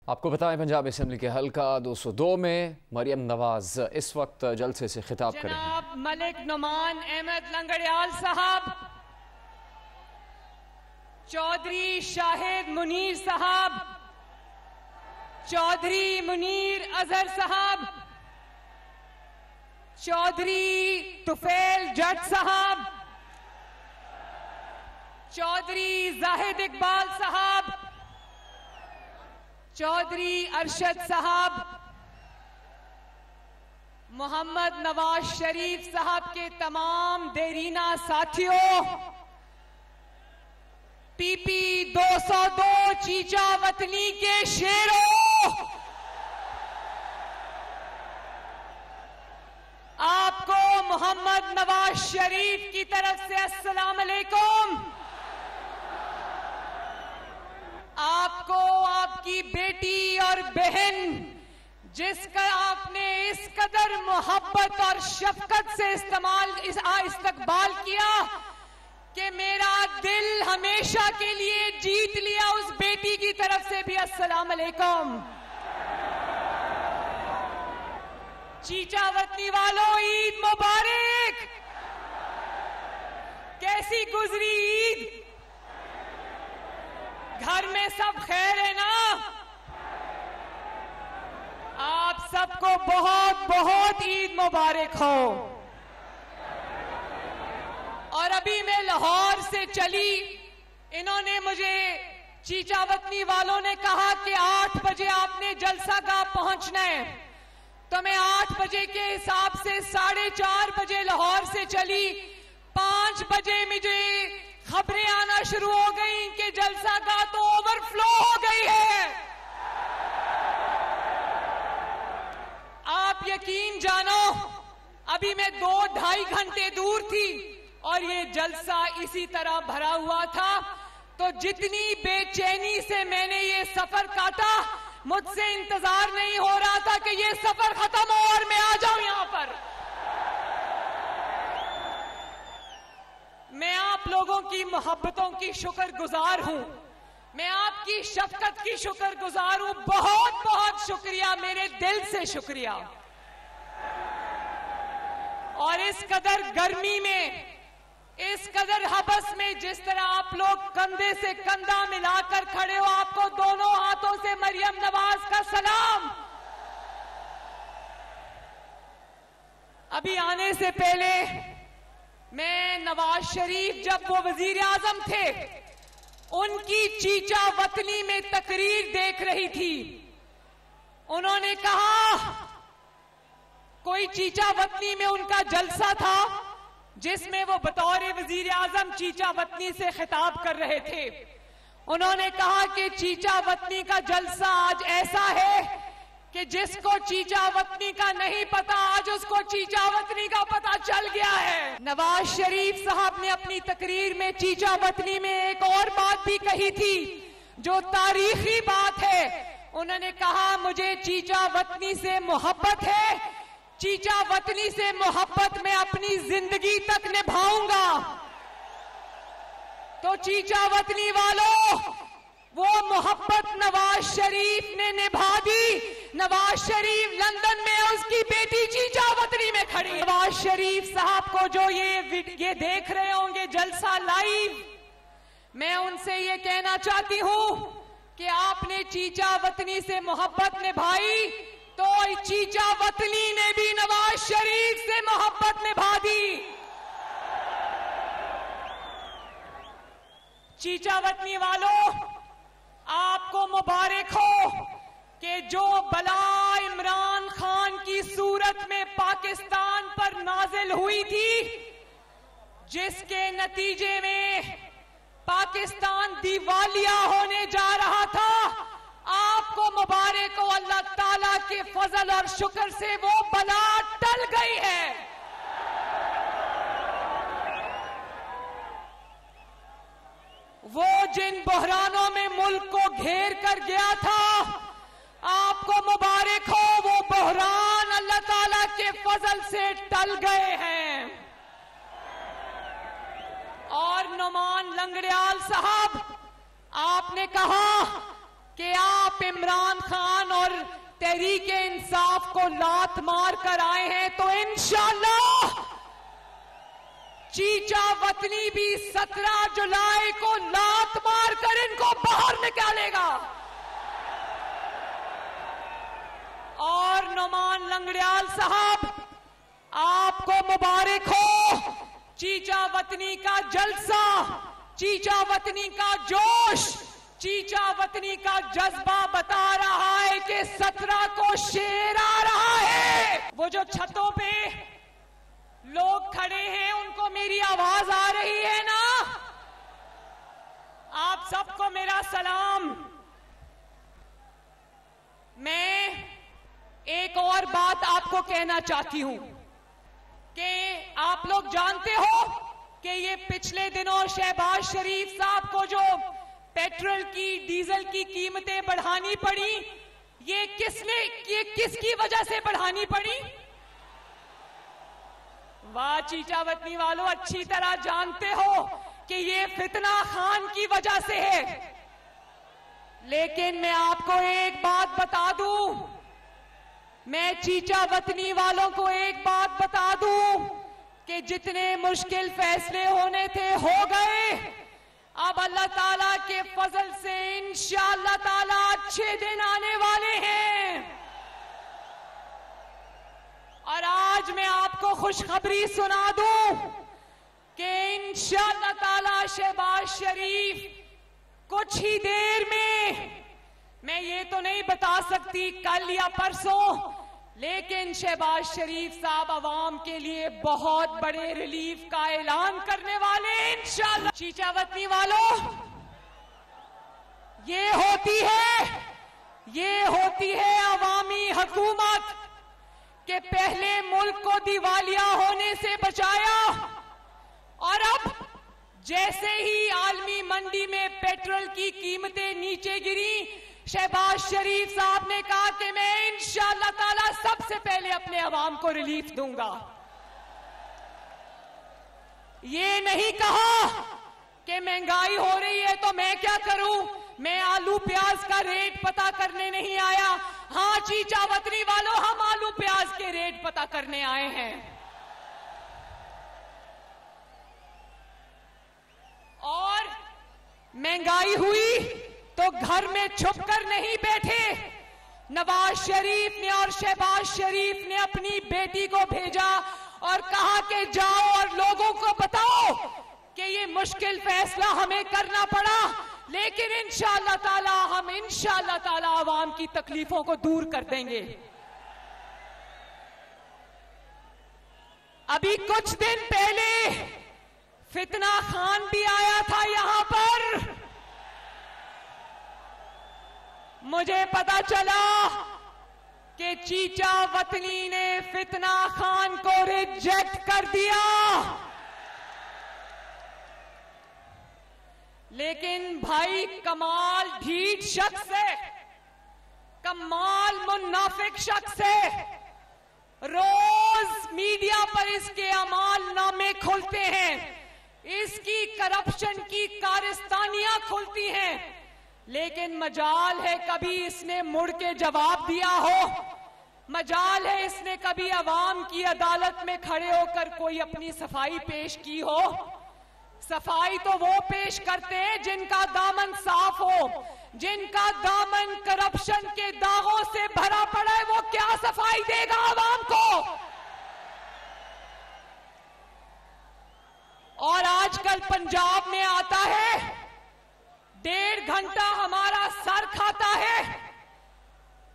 आपको बताएं पंजाब असेंबली के हल्का 202 में मरियम नवाज इस वक्त जलसे से खिताब कर रहे हैं। जनाब मलिक नुमान अहमद लंगड़ियाल साहब, चौधरी शाहिद मुनीर साहब, चौधरी मुनीर अजहर साहब, चौधरी तुफैल जट साहब, चौधरी जाहिद इकबाल साहब, चौधरी अरशद साहब, मोहम्मद नवाज शरीफ साहब के तमाम देरीना साथियों, पीपी 202 चीचा वतनी के शेरों, आपको मोहम्मद नवाज शरीफ की तरफ से अस्सलाम अलैकुम। आपको आपकी बेटी और बहन जिसका आपने इस कदर मोहब्बत और शफकत से इस्तकबाल किया कि मेरा दिल हमेशा के लिए जीत लिया, उस बेटी की तरफ से भी अस्सलाम अलैकुम। चीचा वतनी वालों, ईद मुबारक। कैसी गुजरी ईद? घर में सब खैर है ना? आप सबको बहुत बहुत ईद मुबारक हो। और अभी मैं लाहौर से चली, इन्होंने मुझे चीचा वतनी वालों ने कहा कि 8 बजे आपने जलसा गाह पहुंचना है, तो मैं 8 बजे के हिसाब से 4:30 बजे लाहौर से चली। 5 बजे मुझे खबरें आना शुरू हो गई कि जलसा गाह तो ओवरफ्लो हो गई है। आप यकीन जानो, अभी मैं 2-2.5 घंटे दूर थी और ये जलसा इसी तरह भरा हुआ था। तो जितनी बेचैनी से मैंने ये सफर काटा, मुझसे इंतजार नहीं हो रहा था कि ये सफर खत्म हो और मैं आ जाऊं यहां पर। मैं आप लोगों की मोहब्बतों की शुक्रगुजार हूं, मैं आपकी शफकत की शुक्रगुजार हूं। बहुत बहुत शुक्रिया, मेरे दिल से शुक्रिया। और इस कदर गर्मी में, इस कदर हबस में जिस तरह आप लोग कंधे से कंधा मिलाकर खड़े हो, आपको दोनों हाथों से मरियम नवाज का सलाम। अभी आने से पहले मैं नवाज शरीफ जब वो वजीर आजम थे, उनकी चीचा वतनी में तकरीर देख रही थी। उन्होंने कहा, कोई चीचा वतनी में उनका जलसा था जिसमें वो बतौर वजीर आजम चीचा वतनी से खिताब कर रहे थे। उन्होंने कहा कि चीचा वतनी का जलसा आज ऐसा है कि जिसको चीचा वतनी का नहीं पता, आज उसको चीचा वतनी का पता चल गया है। नवाज शरीफ साहब ने अपनी तकरीर में चीचा वतनी में एक और बात भी कही थी जो तारीखी बात है। उन्होंने कहा, मुझे चीचा वतनी से मोहब्बत है, चीचा वतनी से मोहब्बत मैं अपनी जिंदगी तक निभाऊंगा। तो चीचा वतनी वालों, वो मोहब्बत नवाज शरीफ ने निभा दी। नवाज शरीफ लंदन में, उसकी बेटी चीचा वतनी में खड़ी। नवाज शरीफ साहब को जो ये देख रहे होंगे जलसा लाइव, मैं उनसे ये कहना चाहती हूं कि आपने चीचा वतनी से मोहब्बत निभाई, तो चीचा वतनी ने भी नवाज शरीफ से मोहब्बत निभा दी। चीचा वतनी वालों, आपको मुबारक हो कि जो बला इमरान खान की सूरत में पाकिस्तान पर नाजिल हुई थी, जिसके नतीजे में पाकिस्तान दिवालिया होने जा रहा था, आपको मुबारक हो, अल्लाह ताला के फजल और शुक्र से वो बला टल गई है। वो जिन बहरानों में मुल्क को घेर कर गया था, आपको मुबारक हो, वो बहरान अल्लाह ताला के फजल से टल गए हैं। और नुमान लंगड़ियाल साहब, आपने कहा कि आप इमरान खान और तहरीके इंसाफ को लात मार कर आए हैं, तो इंशाअल्लाह चीचा वतनी भी 17 जुलाई को लात मार कर इनको बाहर निकालेगा। और नुमान लंगड़ियाल साहब, आपको मुबारक हो। चीचा वतनी का जलसा, चीचा वतनी का जोश, चीचा वतनी का जज्बा बता रहा है कि 17 को शेर आ रहा है। वो जो छतों पे लोग खड़े हैं, उनको मेरी आवाज आ रही है ना? आप सबको मेरा सलाम। मैं एक और बात आपको कहना चाहती हूं कि आप लोग जानते हो कि ये पिछले दिनों शहबाज शरीफ साहब को जो पेट्रोल की, डीजल की कीमतें बढ़ानी पड़ी, ये किसकी वजह से बढ़ानी पड़ी? वाह चीचा वतनी वालों, अच्छी तरह जानते हो कि ये फितना खान की वजह से है। लेकिन मैं आपको एक बात बता दूं, मैं चीचा वतनी वालों को एक बात बता दूं कि जितने मुश्किल फैसले होने थे हो गए। अब अल्लाह ताला के फजल से इंशाअल्लाह ताला अच्छे दिन आने वाले हैं। और आज मैं आपको खुशखबरी सुना दूं कि इंशाअल्लाह ताला शहबाज शरीफ कुछ ही देर में, मैं ये तो नहीं बता सकती कल या परसों, लेकिन शहबाज शरीफ साहब अवाम के लिए बहुत बड़े रिलीफ का ऐलान करने वाले हैं इंशाअल्लाह। चीचा वतनी वालों, ये होती है अवामी हुकूमत कि पहले मुल्क को दिवालिया होने से बचाया, और अब जैसे ही आलमी मंडी में पेट्रोल की कीमतें नीचे गिरी, शहबाज शरीफ साहब ने कहा कि मैं इंशाअल्लाह ताला सबसे पहले अपने अवाम को रिलीफ दूंगा। ये नहीं कहा कि महंगाई हो रही है तो मैं क्या करूं, मैं आलू प्याज का रेट पता करने नहीं आया। हाँ चीचा वतनी वालों, हम आलू प्याज के रेट पता करने आए हैं। और महंगाई हुई तो घर में छुपकर नहीं बैठे। नवाज शरीफ ने और शहबाज शरीफ ने अपनी बेटी को भेजा और कहा कि जाओ और लोगों को बताओ कि ये मुश्किल फैसला हमें करना पड़ा, लेकिन इंशाअल्लाह ताला आवाम की तकलीफों को दूर कर देंगे। अभी कुछ दिन पहले फितना खान भी आया था यहां पर। मुझे पता चला कि चीचा वतनी ने फितना खान को रिजेक्ट कर दिया, लेकिन भाई कमाल ढीठ शख्स है, कमाल मुनाफिक शख्स है। रोज मीडिया पर इसके अमाल नामे खुलते हैं, इसकी करप्शन की कारस्तानियां खुलती हैं, लेकिन मजाल है कभी इसने मुड़ के जवाब दिया हो, मजाल है इसने कभी अवाम की अदालत में खड़े होकर कोई अपनी सफाई पेश की हो। सफाई तो वो पेश करते हैं जिनका दामन साफ हो, जिनका दामन करप्शन के दागों से भरा पड़ा है, वो क्या सफाई देगा आवाम को। और आजकल पंजाब में आता है, 1.5 घंटा हमारा सर खाता है,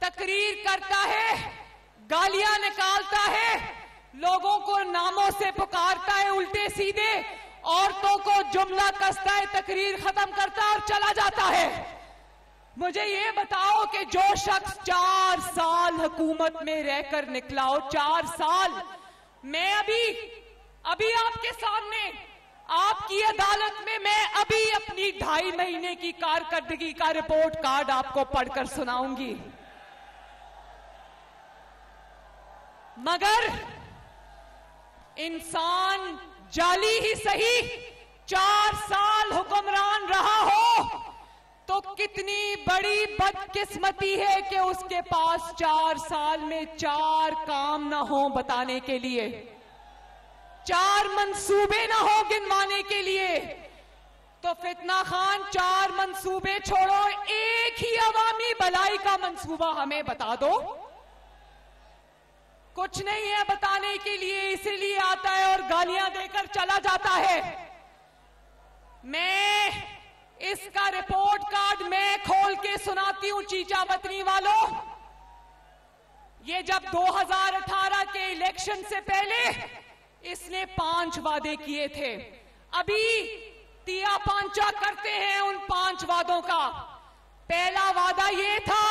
तकरीर करता है, गालियां निकालता है, लोगों को नामों से पुकारता है उल्टे सीधे, औरतों को जुमला कसता है, तकरीर खत्म करता है और चला जाता है। मुझे ये बताओ कि जो शख्स 4 साल हुकूमत में रहकर निकला हो, 4 साल, मैं अभी आपके सामने आपकी अदालत में मैं अभी अपनी 2.5 महीने की कारकर्दगी का रिपोर्ट कार्ड आपको पढ़कर सुनाऊंगी। मगर इंसान जाली ही सही 4 साल हुक्मरान रहा हो तो कितनी बड़ी बदकिस्मती है कि उसके पास 4 साल में 4 काम ना हो बताने के लिए, 4 मंसूबे ना हो गिनवाने के लिए। तो फितना खान 4 मंसूबे छोड़ो, एक ही अवामी भलाई का मंसूबा हमें बता दो। कुछ नहीं है बताने के लिए, इसीलिए आता है और गालियां देकर चला जाता है। मैं इसका रिपोर्ट कार्ड मैं खोल के सुनाती हूं चीचा वतनी वालों। ये जब 2018 के इलेक्शन से पहले इसने 5 वादे किए थे। अभी तिया पांचा करते हैं उन 5 वादों का। पहला वादा ये था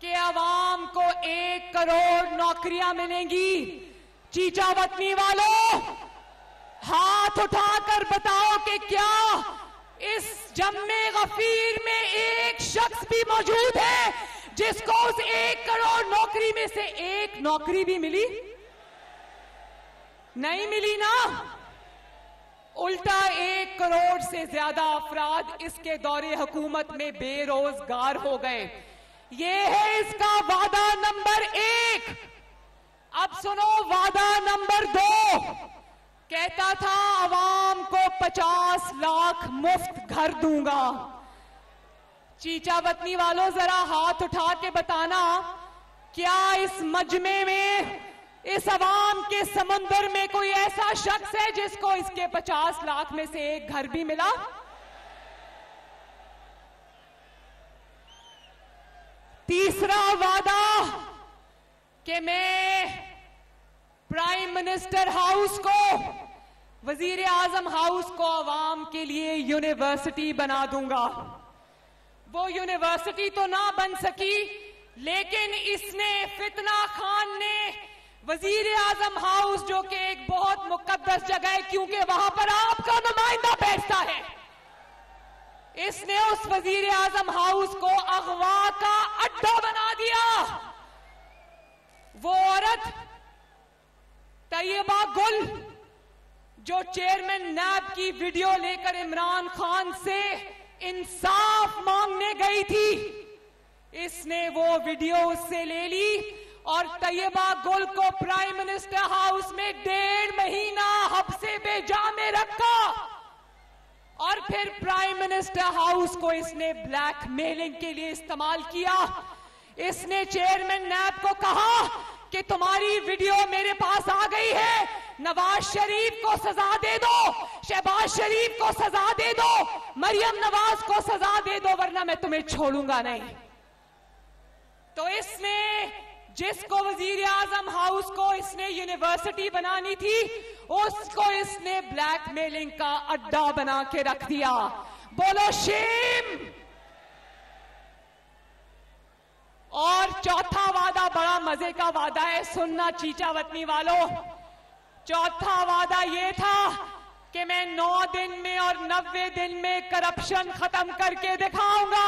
कि आवाम को 1 करोड़ नौकरियां मिलेंगी। चीचा वतनी वालों, हाथ उठाकर बताओ कि क्या इस जम्मे गफीर में एक शख्स भी मौजूद है जिसको उस 1 करोड़ नौकरी में से 1 नौकरी भी मिली? नहीं मिली ना। उल्टा 1 करोड़ से ज्यादा अफराद इसके दौरे हुकूमत में बेरोजगार हो गए। ये है इसका वादा नंबर 1। अब सुनो वादा नंबर 2। कहता था आवाम को 50 लाख मुफ्त घर दूंगा। चीचा वतनी वालों, जरा हाथ उठा के बताना, क्या इस मजमे में, इस आवाम के समुंदर में कोई ऐसा शख्स है जिसको इसके 50 लाख में से 1 घर भी मिला? तीसरा वादा कि मैं प्राइम मिनिस्टर हाउस को, वजीर आजम हाउस को आवाम के लिए यूनिवर्सिटी बना दूंगा। वो यूनिवर्सिटी तो ना बन सकी, लेकिन इसने, फितना खान ने, वजीर आजम हाउस जो कि एक बहुत मुकद्दस जगह है क्योंकि वहां पर आपका नुमाइंदा बैठता है, इसने उस वजीर आजम हाउस को अगवा का अड्डा बना दिया। वो औरत तैयबा गुल जो चेयरमैन नैब की वीडियो लेकर इमरान खान से इंसाफ मांगने गई थी, इसने वो वीडियो उससे ले ली और तैयबा गुल को प्राइम मिनिस्टर हाउस में 1.5 महीना हब्से बेजा में रखा और फिर प्राइम मिनिस्टर हाउस को इसने ब्लैकमेलिंग के लिए इस्तेमाल किया। इसने चेयरमैन नैब को कहा कि तुम्हारी वीडियो मेरे पास आ गई है, नवाज शरीफ को सजा दे दो, शहबाज शरीफ को सजा दे दो, मरियम नवाज को सजा दे दो, वरना मैं तुम्हें छोड़ूंगा नहीं। तो इसने, जिसको वजीर आजम हाउस को इसने यूनिवर्सिटी बनानी थी, उसको इसने ब्लैकमेलिंग का अड्डा बना के रख दिया। बोलो शेम। और चौथा वादा बड़ा मजे का वादा है, सुनना चीचा वतनी वालों। चौथा वादा ये था कि मैं 9 दिन में और 90 दिन में करप्शन खत्म करके दिखाऊंगा।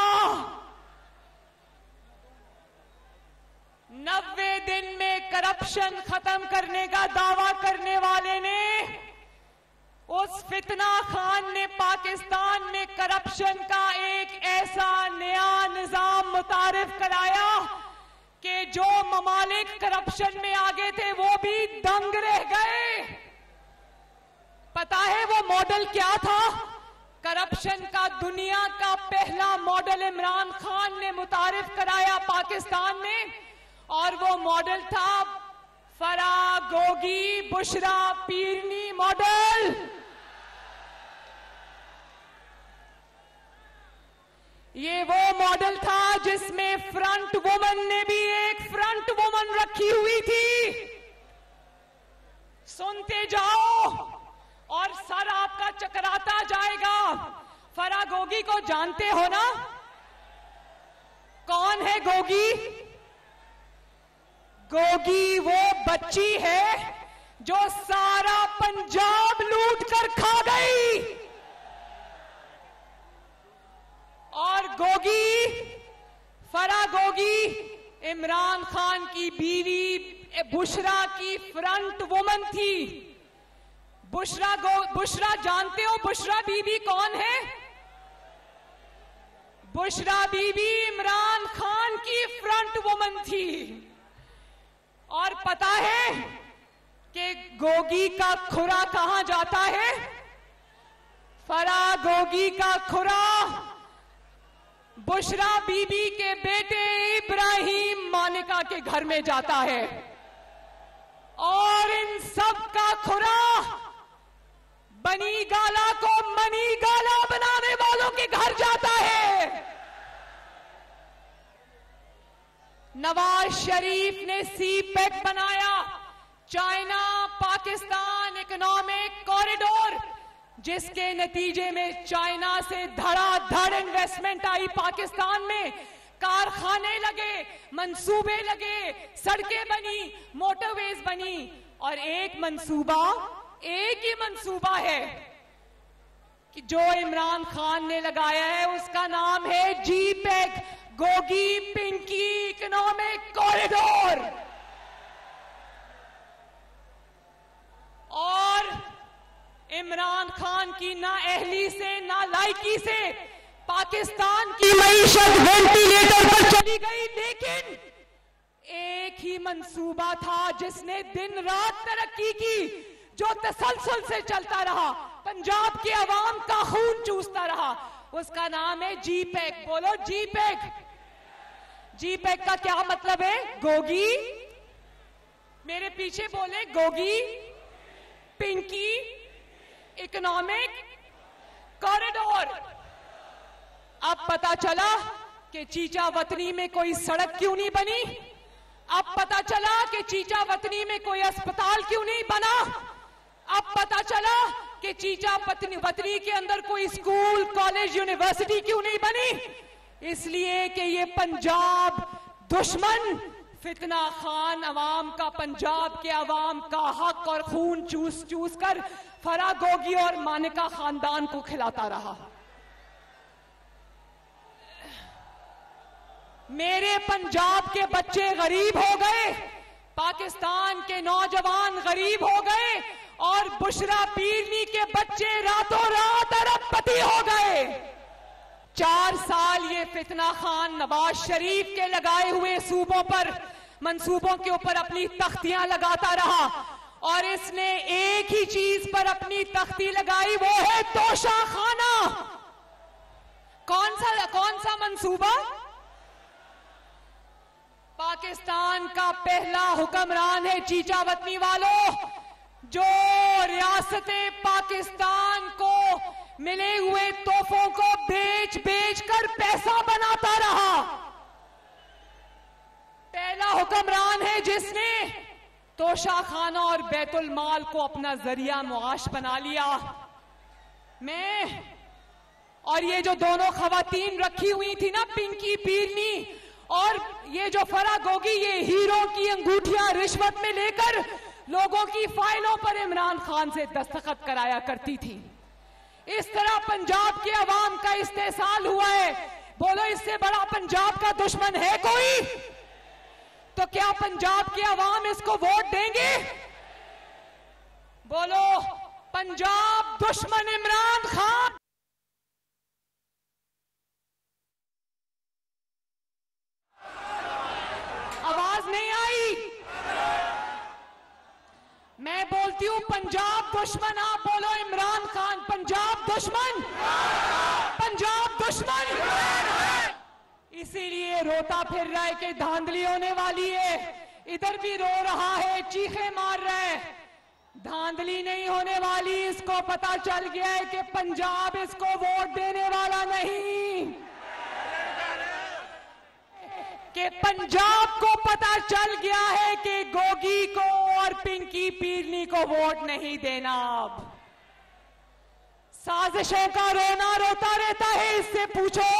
90 दिन में करप्शन खत्म करने का दावा करने वाले ने, उस फितना खान ने पाकिस्तान में करप्शन का एक ऐसा नया निजाम मुतारिफ कराया कि जो ममालिक करप्शन में आगे थे वो भी दंग रह गए। पता है वो मॉडल क्या था? करप्शन का दुनिया का पहला मॉडल इमरान खान ने मुतारिफ कराया पाकिस्तान में, और वो मॉडल था फरागोगी बुशरा पीरनी मॉडल। ये वो मॉडल था जिसमें फ्रंट वुमन ने भी एक फ्रंट वुमन रखी हुई थी। सुनते जाओ और सर आपका चकराता जाएगा। फरागोगी को जानते हो ना? कौन है गोगी? गोगी वो बच्ची है जो सारा पंजाब लूट कर खा गई। और गोगी, फरागोगी इमरान खान की बीवी बुशरा की फ्रंट वुमन थी। बुशरा जानते हो बुशरा बीबी कौन है? बुशरा बीबी इमरान खान की फ्रंट वुमन थी। और पता है कि गोगी का खुरा कहां जाता है? फराह गोगी का खुरा बुशरा बीबी के बेटे इब्राहिम मानिका के घर में जाता है। और इन सब का खुरा बनी गाला को मनी गाला बनाने वालों के घर जाता है। नवाज शरीफ ने सीपेक बनाया, चाइना पाकिस्तान इकोनॉमिक कॉरिडोर, जिसके नतीजे में चाइना से धड़ाधड़ इन्वेस्टमेंट आई पाकिस्तान में, कारखाने लगे, मंसूबे लगे, सड़कें बनी, मोटरवेज बनी। और एक ही मंसूबा है कि जो इमरान खान ने लगाया है, उसका नाम है जीपेक, गोगी पिंकी इकोनॉमिक कॉरिडोर। और इमरान खान की ना अहली से ना लायकी से पाकिस्तान की मईशत वेंटिलेटर पर चली गई, लेकिन एक ही मंसूबा था जिसने दिन रात तरक्की की, जो तसलसल से चलता रहा, पंजाब के अवाम का खून चूसता रहा। उसका नाम है जीपेक। बोलो जीपेक। जीपेक का क्या मतलब है? गोगी, मेरे पीछे बोले, गोगी पिंकी इकोनॉमिक कॉरिडोर। अब पता चला कि चीचा वतनी में कोई सड़क क्यों नहीं बनी। अब पता चला कि चीचा वतनी में कोई अस्पताल क्यों नहीं बना। अब पता चला कि चीचा वतनी के अंदर कोई स्कूल, कॉलेज, यूनिवर्सिटी क्यों नहीं बनी। इसलिए कि ये पंजाब दुश्मन फितना खान अवाम का, पंजाब के अवाम का हक और खून चूस चूस कर फराह गोगी और मानिका खानदान को खिलाता रहा। मेरे पंजाब के बच्चे गरीब हो गए, पाकिस्तान के नौजवान गरीब हो गए, और बुशरा पीरनी के बच्चे रातों रात अरबपति हो गए। 4 साल ये फितना खान नवाज शरीफ के लगाए हुए सूबों पर, मंसूबों के ऊपर अपनी तख्तियां लगाता रहा। और इसने एक ही चीज पर अपनी तख्ती लगाई, वो है तोशाखाना। कौन सा मंसूबा? पाकिस्तान का पहला हुक्मरान है चीचा वतनी वालों, जो रियासतें पाकिस्तान को मिले हुए तोहफों को बेच बेच कर पैसा बनाता रहा। पहला हुक्मरान है जिसने तोशाखाना और बैतुल माल को अपना जरिया मुआश बना लिया। और ये जो दोनों खवातीन रखी हुई थी ना, पिंकी पीरनी और ये जो फराह गोगी, ये हीरो की अंगूठियां रिश्वत में लेकर लोगों की फाइलों पर इमरान खान से दस्तखत कराया करती थी। इस तरह पंजाब के अवाम का इस्तेसाल हुआ है। बोलो, इससे बड़ा पंजाब का दुश्मन है कोई? तो क्या पंजाब के अवाम इसको वोट देंगे? बोलो, पंजाब दुश्मन इमरान खान। आवाज नहीं आई? मैं बोलती हूं पंजाब दुश्मन, आप बोलो इमरान खान। पंजाब दुश्मन, पंजाब दुश्मन। इसीलिए रोता फिर रहा है कि धांधली होने वाली है। इधर भी रो रहा है, चीखें मार रहा है। धांधली नहीं होने वाली। इसको पता चल गया है कि पंजाब इसको वोट देने वाला नहीं, कि पंजाब को पता चल गया है कि गोगी को और पिंकी पीरनी को वोट नहीं देना। अब साजिशों का रोना रोता रहता है। इससे पूछो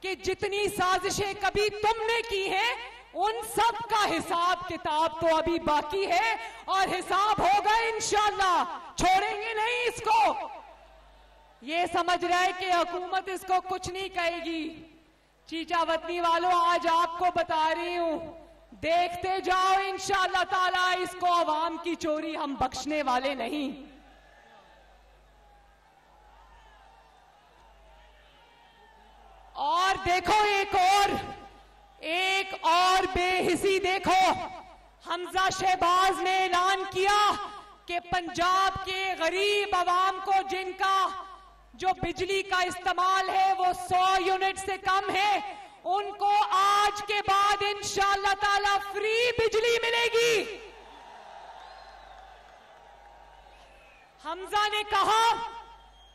कि जितनी साजिशें कभी तुमने की हैं, उन सब का हिसाब किताब तो अभी बाकी है, और हिसाब होगा इंशाअल्लाह। छोड़ेंगे नहीं इसको। ये समझ रहा है कि हुकूमत इसको कुछ नहीं कहेगी। चीचा वतनी वालों, आज आपको बता रही हूं, देखते जाओ इंशाअल्लाह ताला। इसको अवाम की चोरी हम बख्शने वाले नहीं। और देखो एक और बेहिसी देखो, हमजा शहबाज ने ऐलान किया कि पंजाब के गरीब आवाम को जिनका जो बिजली का इस्तेमाल है वो 100 यूनिट से कम है, उनको आज के बाद इंशाअल्लाह ताला फ्री बिजली मिलेगी। हमजा ने कहा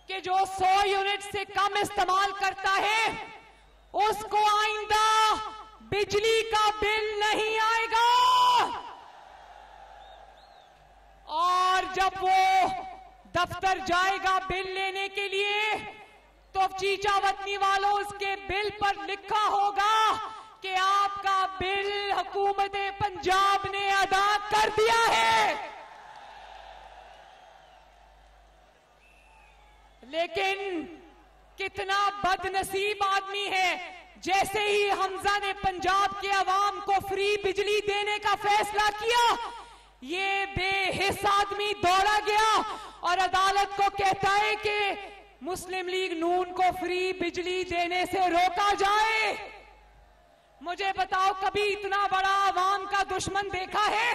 कि जो 100 यूनिट से कम इस्तेमाल करता है उसको आइंदा बिजली का बिल नहीं आएगा। और जब वो दफ्तर जाएगा बिल लेने के लिए तो चीचा वतनी वालों उसके बिल पर लिखा होगा कि आपका बिल हुकूमत पंजाब ने अदा कर दिया है। लेकिन कितना बदनसीब आदमी है, जैसे ही हमजा ने पंजाब के अवाम को फ्री बिजली देने का फैसला किया, ये बेहिस आदमी दौड़ा गया और अदालत को कहता है कि मुस्लिम लीग नून को फ्री बिजली देने से रोका जाए। मुझे बताओ, कभी इतना बड़ा अवाम का दुश्मन देखा है?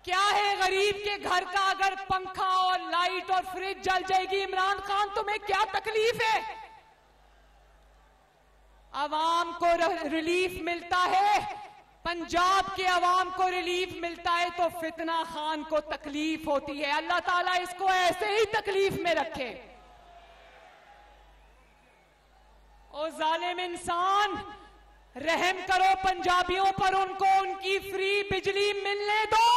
क्या है गरीब के घर का अगर पंखा और लाइट और फ्रिज जल जाएगी, इमरान खान तुम्हें क्या तकलीफ है? अवाम को रिलीफ मिलता है, पंजाब के अवाम को रिलीफ मिलता है तो फितना खान को तकलीफ होती है। अल्लाह ताला इसको ऐसे ही तकलीफ में रखे। ओ जालिम इंसान, रहम करो पंजाबियों पर, उनको उनकी फ्री बिजली मिलने दो।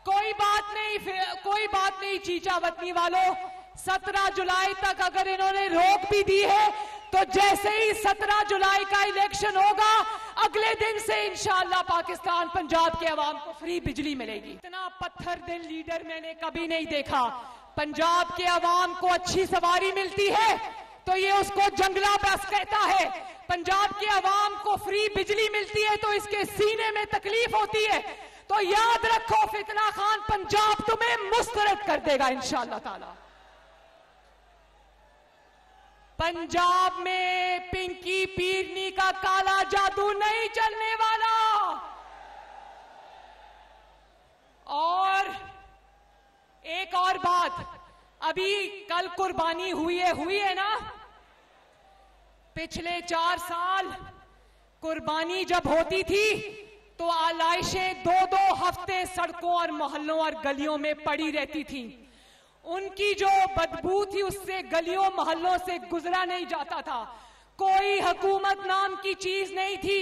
कोई बात नहीं चीचा वतनी वालों, 17 जुलाई तक अगर इन्होंने रोक भी दी है तो जैसे ही 17 जुलाई का इलेक्शन होगा, अगले दिन से इंशाअल्लाह पाकिस्तान पंजाब के अवाम को फ्री बिजली मिलेगी। इतना पत्थर दिल लीडर मैंने कभी नहीं देखा। पंजाब के अवाम को अच्छी सवारी मिलती है तो ये उसको जंगला बस कहता है, पंजाब के अवाम को फ्री बिजली मिलती है तो इसके सीने में तकलीफ होती है। तो याद रखो, फितना खान पंजाब तुम्हें मुस्तरद कर देगा इंशाअल्लाह ताला। पंजाब में पिंकी पीरनी का काला जादू नहीं चलने वाला। और एक और बात, अभी कल कुर्बानी हुई है ना, पिछले 4 साल कुर्बानी जब होती थी तो आलाइशें 2-2 हफ्ते सड़कों और मोहल्लों और गलियों में पड़ी रहती थी। उनकी जो बदबू थी उससे गलियों मोहल्लों से गुजरा नहीं जाता था, कोई हुकूमत नाम की चीज नहीं थी।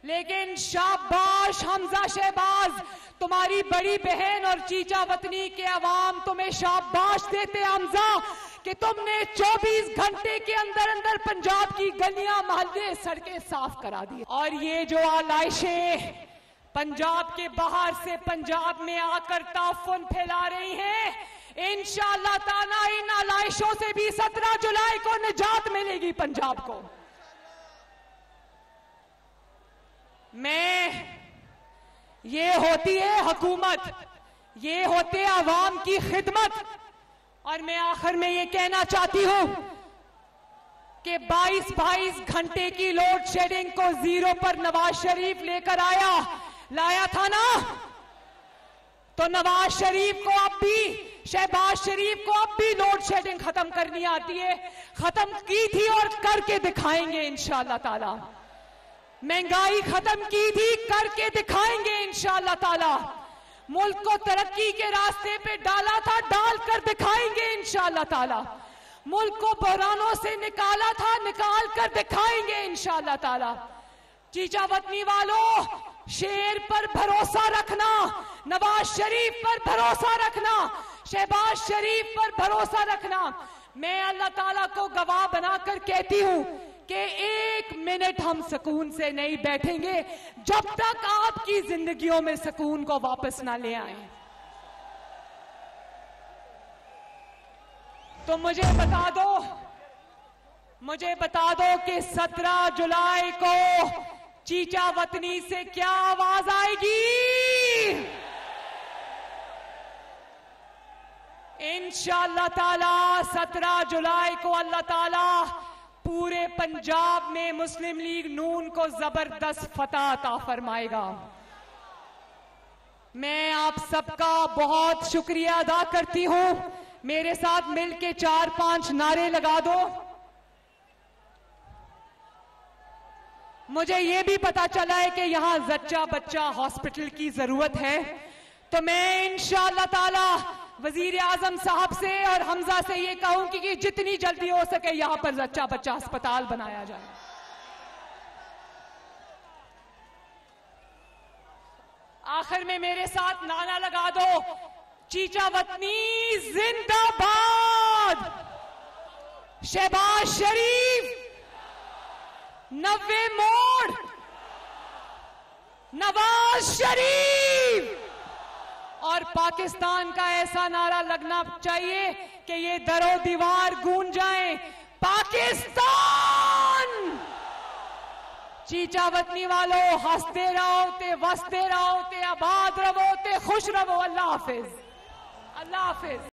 लेकिन शाबाश हमजा शहबाज, तुम्हारी बड़ी बहन और चीचा वतनी के अवाम तुम्हें शाबाश देते हमजा कि तुमने 24 घंटे के अंदर अंदर पंजाब की गलियां मोहल्ले सड़कें साफ करा दी। और ये जो आलाइशें पंजाब के बाहर से पंजाब में आकर ताफुन फैला रही हैं, इंशाअल्लाह ताला इन आलाइशों से भी 17 जुलाई को निजात मिलेगी पंजाब को। ये होती है हुकूमत, ये होते अवाम की खिदमत। और मैं आखिर में ये कहना चाहती हूं कि 22 घंटे की लोड शेडिंग को 0 पर नवाज शरीफ लेकर लाया था ना, तो नवाज शरीफ को अब भी, शहबाज शरीफ को अब भी लोड शेडिंग खत्म करनी आती है। खत्म की थी और करके दिखाएंगे इंशाअल्लाह ताला। महंगाई खत्म की थी, करके दिखाएंगे इंशाअल्लाह ताला। मुल्क को तरक्की के रास्ते पे डाला था, डाल कर दिखाएंगे इंशाअल्लाह ताला। मुल्क को बहरानों से निकाला था, निकाल कर दिखाएंगे इंशाअल्लाह ताला। चीचा वतनी वालों, शेर पर भरोसा रखना, नवाज शरीफ पर भरोसा रखना, शहबाज शरीफ पर भरोसा रखना। मैं अल्लाह ताला को गवाह बनाकर कहती हूं कि 1 मिनट हम सुकून से नहीं बैठेंगे जब तक आपकी जिंदगियों में सुकून को वापस ना ले आए। तो मुझे बता दो कि 17 जुलाई को चीचा वतनी से क्या आवाज आएगी? इंशाअल्लाह ताला 17 जुलाई को अल्लाह ताला पूरे पंजाब में मुस्लिम लीग नून को जबरदस्त फतह अता फरमाएगा। मैं आप सबका बहुत शुक्रिया अदा करती हूं। मेरे साथ मिलके 4-5 नारे लगा दो। मुझे यह भी पता चला है कि यहां जच्चा बच्चा हॉस्पिटल की जरूरत है, तो मैं इंशाअल्लाह ताला वजीर आजम साहब से और हमजा से ये कहूंगी कि जितनी जल्दी हो सके यहां पर जच्चा बच्चा अस्पताल बनाया जाए। आखिर में मेरे साथ नारा लगा दो, चीचा वतनी जिंदाबाद, शहबाज शरीफ, 90 मोड़, नवाज शरीफ। और पाकिस्तान का ऐसा नारा लगना चाहिए कि ये दरो दीवार गूंज जाए, पाकिस्तान। चीचा वतनी वालों, हंसते रहो ते वसते रहो ते आबाद रहो ते खुश रहो। अल्लाह हाफिज, अल्लाह हाफिज।